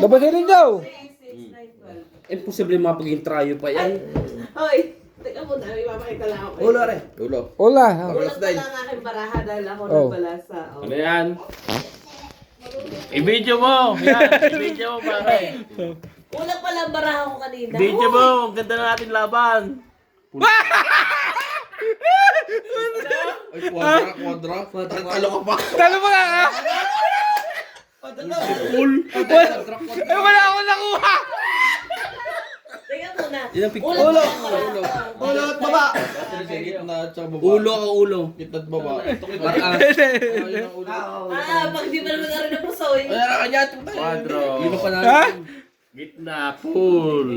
Babasilin daw. Imposible mapag-intrayo pa yan. Hoy, teka muna, may mapakita lang ako. Ulo, are. Ulo. Hola. Ulat pa lang ang aking baraha dahil ako Oh. nagbalasa. Ano yan? I-video mo! Yan! I-video mo pare! Ulat pa lang baraha ko kanina. Video mo! Ang ganda na natin laban! Ay, quadra. Talo ka pa. Talo mo lang ha? Eh, wala akong nakuha. Teka muna. Yan ang picture. Ulo. Ulo at baba. Sa gitna at sa baba. Ulo ka ulo. Gitna at baba. Parang Ayun ang ulo. Pag di pa naman nga rin ang pusoy. Ay, kanya ito tayo. Quadro! yun pa Ha? natin. Gitna! Full!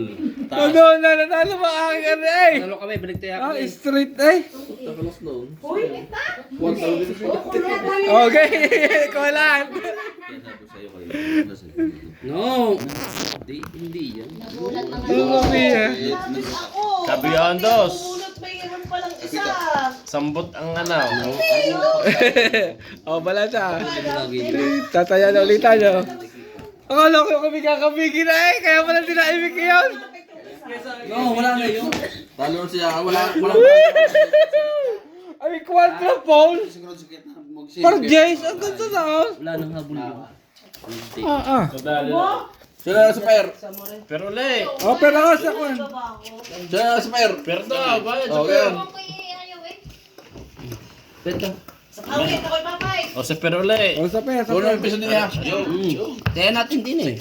Nanalo ba aking ano eh? Nalo kami, baligtaya Ah, kami. street eh. Takalas noon. Uy, Okay, kulang. No! Hindi yan. Umuwi eh. ako. Kabiondos! Ulot mayroon palang isa. Sambot ang ano. Oh, bala siya. Tataya na ulit tayo. Akala ko kami kakabigin na eh. Kaya pala tinaimik yun. No, wala na yun. Talo siya. Wala. Ay, quadra pole. Siguro sa gitna. For Jace, ang ganda na oh. Wala nang habol yun. Ah. Madali na. Sila na sa pair. Pero uli! Oh, pero ako sa kwan. Sila na sa pair. Pero daw! Bayad sa Okay. pero! Peta. Sa kawit, ako'y papay. O sa pero uli! Oh, sa pera, sa Ulo pera. yung piso din niya. Kaya natin din eh.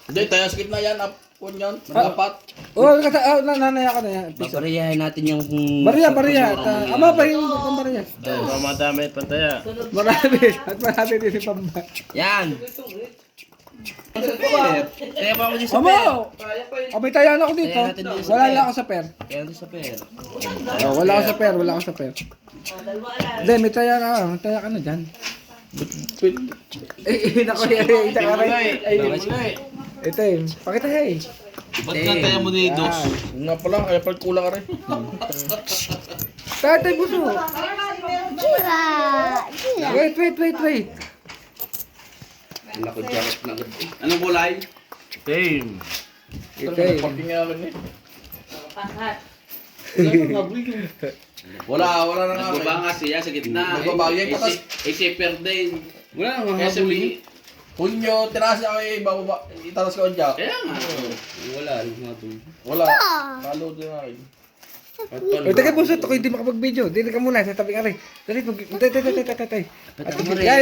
Hindi, tayo sa gitna yan. Apon yan. Dapat. Oh, nanaya ka na yan. Babariyahin natin yung... Bariya. Ama pa yung bariya. Pero madami pantaya. Marami. At marami din si Pamba. Yan! Kaya pa ako din sa Amo! pera. Oh, may tayan ako dito. Tayan natin din sa Wala pera. lang ako sa per. Kaya natin sa pera. Oh, wala ako sa per. Hindi, may tayan ka. May tayan ka na dyan. Nako yan. Ito ka rin. Ito eh. Pakita eh. Ba't nga tayo mo ni Dos? Nga pala, kaya pala kulang ka rin. Tatay buso. Wait. Wala ko jacket na agad. Anong kulay? Team! Ito eh. Parking nga rin eh. Pakat. Wala na nga. Nagbaba nga siya sa gitna. Nagbaba. Yan patas. Shipper din. Wala nang Kaya habol yun. sabi, Punyo, tiraas ako eh. Bababa. Italas ko ang jack. kaya nga. Wala nang habol. Wala. Talo din nga eh. Ito kay buso. Ito ko hindi makapag-video. Dito ka muna. Sa tabi ka rin. Dali. Tay. Ba't ka mo rin? Yan.